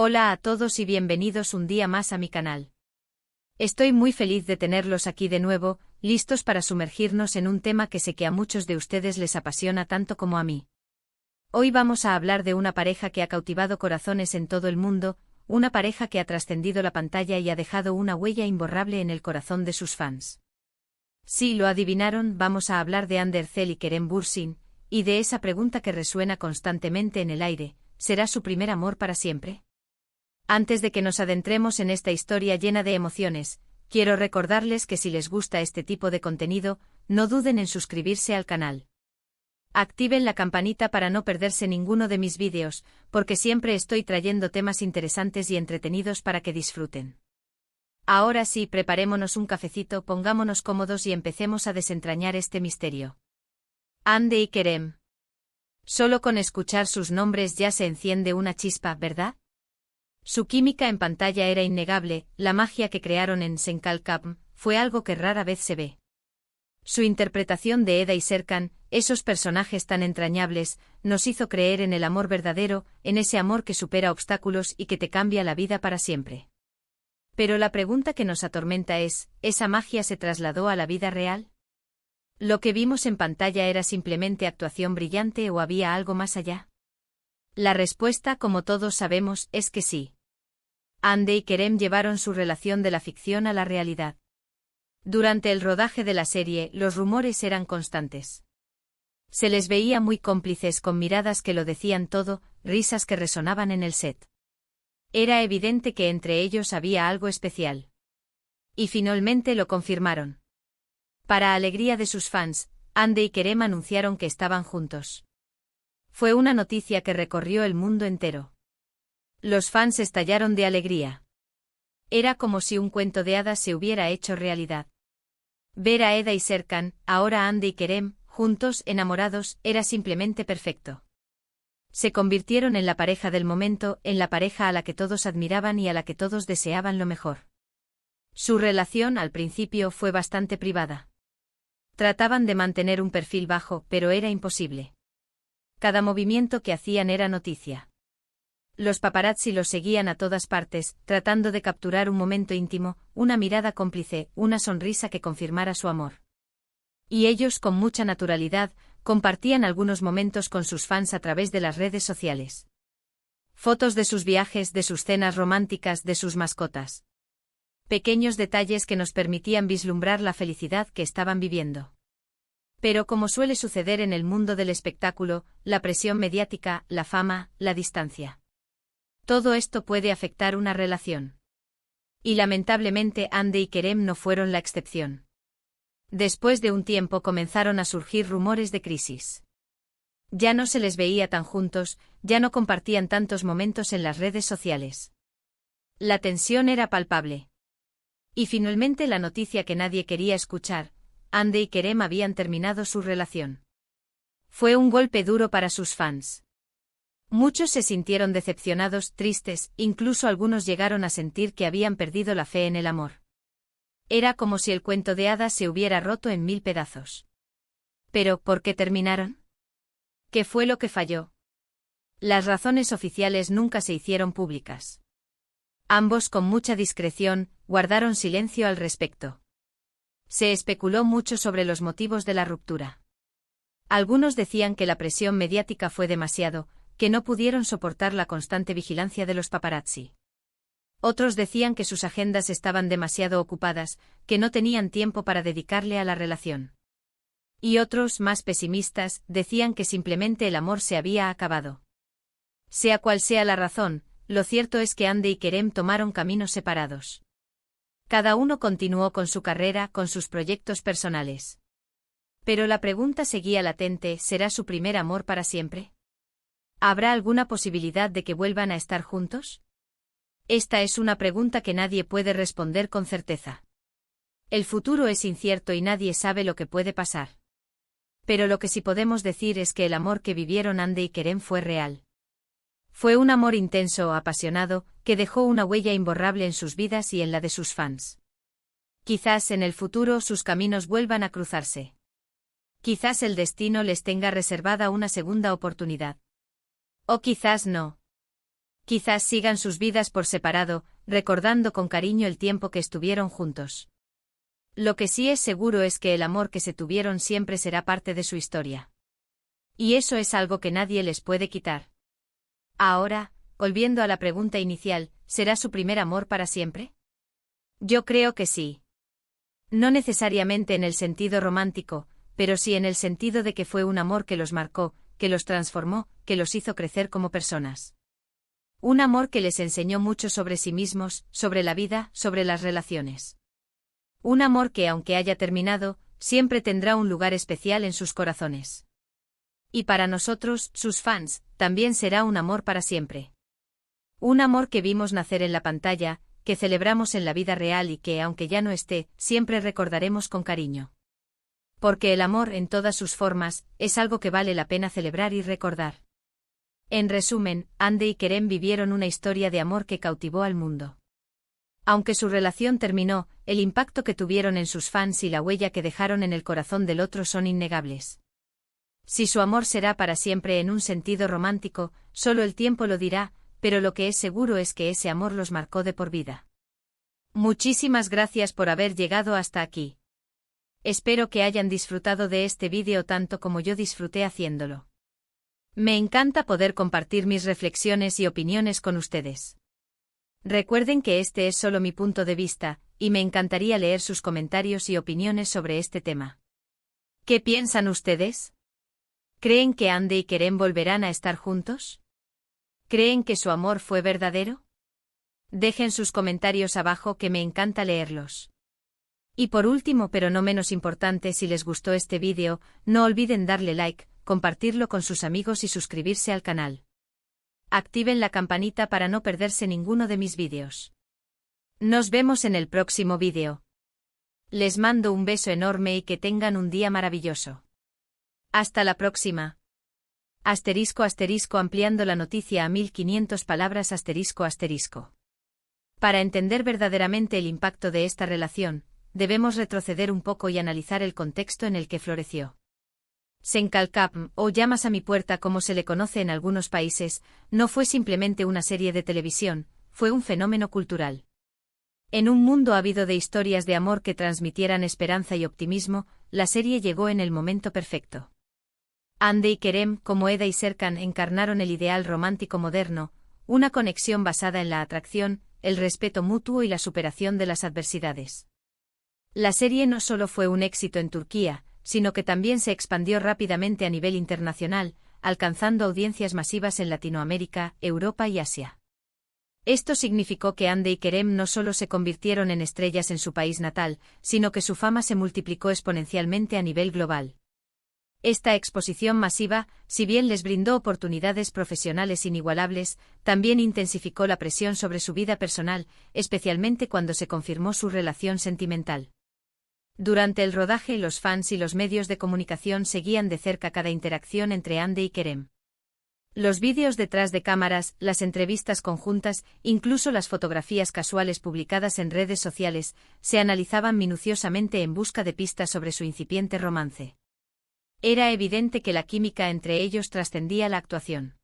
Hola a todos y bienvenidos un día más a mi canal. Estoy muy feliz de tenerlos aquí de nuevo, listos para sumergirnos en un tema que sé que a muchos de ustedes les apasiona tanto como a mí. Hoy vamos a hablar de una pareja que ha cautivado corazones en todo el mundo, una pareja que ha trascendido la pantalla y ha dejado una huella imborrable en el corazón de sus fans. Sí, lo adivinaron, vamos a hablar de Ander Zel y Kerem Bürsin, y de esa pregunta que resuena constantemente en el aire: ¿será su primer amor para siempre? Antes de que nos adentremos en esta historia llena de emociones, quiero recordarles que si les gusta este tipo de contenido, no duden en suscribirse al canal. Activen la campanita para no perderse ninguno de mis vídeos, porque siempre estoy trayendo temas interesantes y entretenidos para que disfruten. Ahora sí, preparémonos un cafecito, pongámonos cómodos y empecemos a desentrañar este misterio. Hande y Kerem. Solo con escuchar sus nombres ya se enciende una chispa, ¿verdad? Su química en pantalla era innegable, la magia que crearon en Senkalkam fue algo que rara vez se ve. Su interpretación de Eda y Serkan, esos personajes tan entrañables, nos hizo creer en el amor verdadero, en ese amor que supera obstáculos y que te cambia la vida para siempre. Pero la pregunta que nos atormenta es, ¿esa magia se trasladó a la vida real? ¿Lo que vimos en pantalla era simplemente actuación brillante o había algo más allá? La respuesta, como todos sabemos, es que sí. Hande y Kerem llevaron su relación de la ficción a la realidad. Durante el rodaje de la serie, los rumores eran constantes. Se les veía muy cómplices con miradas que lo decían todo, risas que resonaban en el set. Era evidente que entre ellos había algo especial. Y finalmente lo confirmaron. Para alegría de sus fans, Hande y Kerem anunciaron que estaban juntos. Fue una noticia que recorrió el mundo entero. Los fans estallaron de alegría. Era como si un cuento de hadas se hubiera hecho realidad. Ver a Eda y Serkan, ahora Hande y Kerem, juntos, enamorados, era simplemente perfecto. Se convirtieron en la pareja del momento, en la pareja a la que todos admiraban y a la que todos deseaban lo mejor. Su relación al principio fue bastante privada. Trataban de mantener un perfil bajo, pero era imposible. Cada movimiento que hacían era noticia. Los paparazzi los seguían a todas partes, tratando de capturar un momento íntimo, una mirada cómplice, una sonrisa que confirmara su amor. Y ellos, con mucha naturalidad, compartían algunos momentos con sus fans a través de las redes sociales. Fotos de sus viajes, de sus cenas románticas, de sus mascotas. Pequeños detalles que nos permitían vislumbrar la felicidad que estaban viviendo. Pero como suele suceder en el mundo del espectáculo, la presión mediática, la fama, la distancia. Todo esto puede afectar una relación. Y lamentablemente Hande y Kerem no fueron la excepción. Después de un tiempo comenzaron a surgir rumores de crisis. Ya no se les veía tan juntos, ya no compartían tantos momentos en las redes sociales. La tensión era palpable. Y finalmente la noticia que nadie quería escuchar: Hande y Kerem habían terminado su relación. Fue un golpe duro para sus fans. Muchos se sintieron decepcionados, tristes, incluso algunos llegaron a sentir que habían perdido la fe en el amor. Era como si el cuento de hadas se hubiera roto en 1000 pedazos. Pero, ¿por qué terminaron? ¿Qué fue lo que falló? Las razones oficiales nunca se hicieron públicas. Ambos, con mucha discreción, guardaron silencio al respecto. Se especuló mucho sobre los motivos de la ruptura. Algunos decían que la presión mediática fue demasiado, que no pudieron soportar la constante vigilancia de los paparazzi. Otros decían que sus agendas estaban demasiado ocupadas, que no tenían tiempo para dedicarle a la relación. Y otros, más pesimistas, decían que simplemente el amor se había acabado. Sea cual sea la razón, lo cierto es que Hande y Kerem tomaron caminos separados. Cada uno continuó con su carrera, con sus proyectos personales. Pero la pregunta seguía latente: ¿será su primer amor para siempre? ¿Habrá alguna posibilidad de que vuelvan a estar juntos? Esta es una pregunta que nadie puede responder con certeza. El futuro es incierto y nadie sabe lo que puede pasar. Pero lo que sí podemos decir es que el amor que vivieron Hande y Kerem fue real. Fue un amor intenso, apasionado, que dejó una huella imborrable en sus vidas y en la de sus fans. Quizás en el futuro sus caminos vuelvan a cruzarse. Quizás el destino les tenga reservada una segunda oportunidad. O quizás no. Quizás sigan sus vidas por separado, recordando con cariño el tiempo que estuvieron juntos. Lo que sí es seguro es que el amor que se tuvieron siempre será parte de su historia. Y eso es algo que nadie les puede quitar. Ahora, volviendo a la pregunta inicial, ¿será su primer amor para siempre? Yo creo que sí. No necesariamente en el sentido romántico, pero sí en el sentido de que fue un amor que los marcó, que los transformó, que los hizo crecer como personas. Un amor que les enseñó mucho sobre sí mismos, sobre la vida, sobre las relaciones. Un amor que, aunque haya terminado, siempre tendrá un lugar especial en sus corazones. Y para nosotros, sus fans, también será un amor para siempre. Un amor que vimos nacer en la pantalla, que celebramos en la vida real y que, aunque ya no esté, siempre recordaremos con cariño. Porque el amor, en todas sus formas, es algo que vale la pena celebrar y recordar. En resumen, Hande y Kerem vivieron una historia de amor que cautivó al mundo. Aunque su relación terminó, el impacto que tuvieron en sus fans y la huella que dejaron en el corazón del otro son innegables. Si su amor será para siempre en un sentido romántico, solo el tiempo lo dirá, pero lo que es seguro es que ese amor los marcó de por vida. Muchísimas gracias por haber llegado hasta aquí. Espero que hayan disfrutado de este vídeo tanto como yo disfruté haciéndolo. Me encanta poder compartir mis reflexiones y opiniones con ustedes. Recuerden que este es solo mi punto de vista, y me encantaría leer sus comentarios y opiniones sobre este tema. ¿Qué piensan ustedes? ¿Creen que Hande y Kerem volverán a estar juntos? ¿Creen que su amor fue verdadero? Dejen sus comentarios abajo que me encanta leerlos. Y por último pero no menos importante, si les gustó este vídeo, no olviden darle like, compartirlo con sus amigos y suscribirse al canal. Activen la campanita para no perderse ninguno de mis vídeos. Nos vemos en el próximo vídeo. Les mando un beso enorme y que tengan un día maravilloso. Hasta la próxima. *** ampliando la noticia a 1500 palabras ***. Para entender verdaderamente el impacto de esta relación, debemos retroceder un poco y analizar el contexto en el que floreció. Senkalkapm, o Llamas a mi puerta como se le conoce en algunos países, no fue simplemente una serie de televisión, fue un fenómeno cultural. En un mundo ávido de historias de amor que transmitieran esperanza y optimismo, la serie llegó en el momento perfecto. Hande y Kerem, como Eda y Serkan, encarnaron el ideal romántico moderno, una conexión basada en la atracción, el respeto mutuo y la superación de las adversidades. La serie no solo fue un éxito en Turquía, sino que también se expandió rápidamente a nivel internacional, alcanzando audiencias masivas en Latinoamérica, Europa y Asia. Esto significó que Hande y Kerem no solo se convirtieron en estrellas en su país natal, sino que su fama se multiplicó exponencialmente a nivel global. Esta exposición masiva, si bien les brindó oportunidades profesionales inigualables, también intensificó la presión sobre su vida personal, especialmente cuando se confirmó su relación sentimental. Durante el rodaje, los fans y los medios de comunicación seguían de cerca cada interacción entre Hande y Kerem. Los vídeos detrás de cámaras, las entrevistas conjuntas, incluso las fotografías casuales publicadas en redes sociales, se analizaban minuciosamente en busca de pistas sobre su incipiente romance. Era evidente que la química entre ellos trascendía la actuación.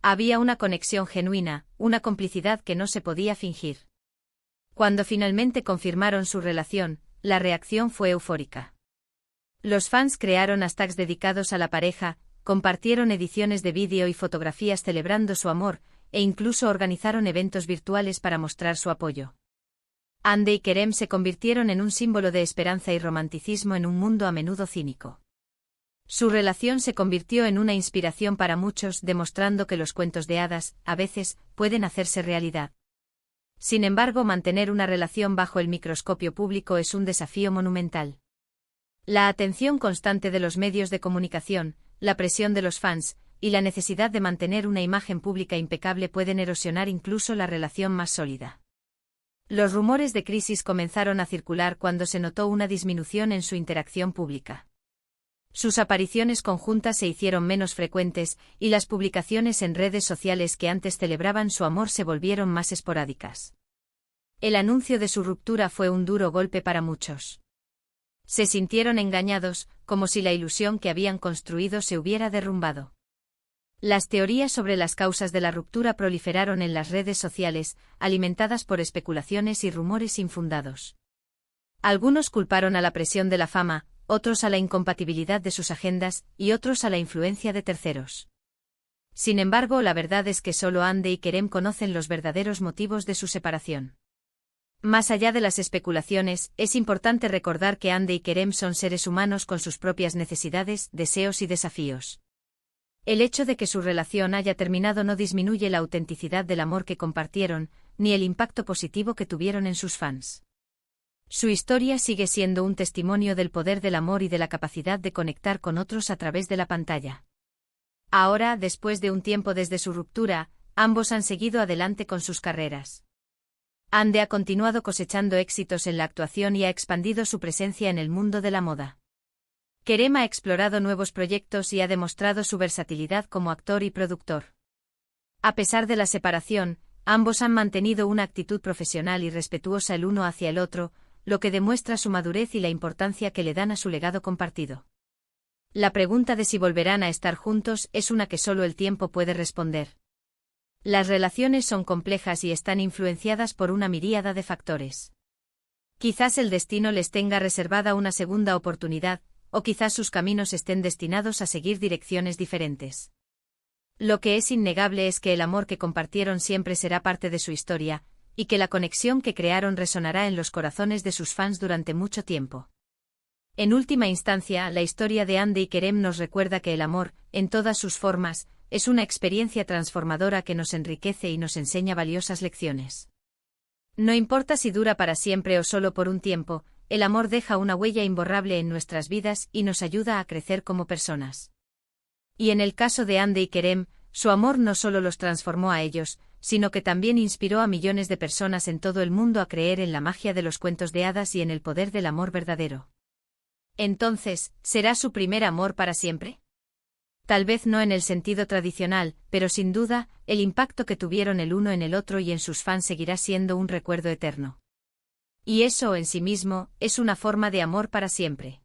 Había una conexión genuina, una complicidad que no se podía fingir. Cuando finalmente confirmaron su relación, la reacción fue eufórica. Los fans crearon hashtags dedicados a la pareja, compartieron ediciones de vídeo y fotografías celebrando su amor, e incluso organizaron eventos virtuales para mostrar su apoyo. Hande y Kerem se convirtieron en un símbolo de esperanza y romanticismo en un mundo a menudo cínico. Su relación se convirtió en una inspiración para muchos, demostrando que los cuentos de hadas, a veces, pueden hacerse realidad. Sin embargo, mantener una relación bajo el microscopio público es un desafío monumental. La atención constante de los medios de comunicación, la presión de los fans, y la necesidad de mantener una imagen pública impecable pueden erosionar incluso la relación más sólida. Los rumores de crisis comenzaron a circular cuando se notó una disminución en su interacción pública. Sus apariciones conjuntas se hicieron menos frecuentes, y las publicaciones en redes sociales que antes celebraban su amor se volvieron más esporádicas. El anuncio de su ruptura fue un duro golpe para muchos. Se sintieron engañados, como si la ilusión que habían construido se hubiera derrumbado. Las teorías sobre las causas de la ruptura proliferaron en las redes sociales, alimentadas por especulaciones y rumores infundados. Algunos culparon a la presión de la fama, otros a la incompatibilidad de sus agendas, y otros a la influencia de terceros. Sin embargo, la verdad es que solo Hande y Kerem conocen los verdaderos motivos de su separación. Más allá de las especulaciones, es importante recordar que Hande y Kerem son seres humanos con sus propias necesidades, deseos y desafíos. El hecho de que su relación haya terminado no disminuye la autenticidad del amor que compartieron, ni el impacto positivo que tuvieron en sus fans. Su historia sigue siendo un testimonio del poder del amor y de la capacidad de conectar con otros a través de la pantalla. Ahora, después de un tiempo desde su ruptura, ambos han seguido adelante con sus carreras. Hande ha continuado cosechando éxitos en la actuación y ha expandido su presencia en el mundo de la moda. Kerem ha explorado nuevos proyectos y ha demostrado su versatilidad como actor y productor. A pesar de la separación, ambos han mantenido una actitud profesional y respetuosa el uno hacia el otro, lo que demuestra su madurez y la importancia que le dan a su legado compartido. La pregunta de si volverán a estar juntos es una que solo el tiempo puede responder. Las relaciones son complejas y están influenciadas por una miríada de factores. Quizás el destino les tenga reservada una segunda oportunidad, o quizás sus caminos estén destinados a seguir direcciones diferentes. Lo que es innegable es que el amor que compartieron siempre será parte de su historia, y que la conexión que crearon resonará en los corazones de sus fans durante mucho tiempo. En última instancia, la historia de Hande y Kerem nos recuerda que el amor, en todas sus formas, es una experiencia transformadora que nos enriquece y nos enseña valiosas lecciones. No importa si dura para siempre o solo por un tiempo, el amor deja una huella imborrable en nuestras vidas y nos ayuda a crecer como personas. Y en el caso de Hande y Kerem, su amor no solo los transformó a ellos, sino que también inspiró a millones de personas en todo el mundo a creer en la magia de los cuentos de hadas y en el poder del amor verdadero. Entonces, ¿será su primer amor para siempre? Tal vez no en el sentido tradicional, pero sin duda, el impacto que tuvieron el uno en el otro y en sus fans seguirá siendo un recuerdo eterno. Y eso en sí mismo, es una forma de amor para siempre.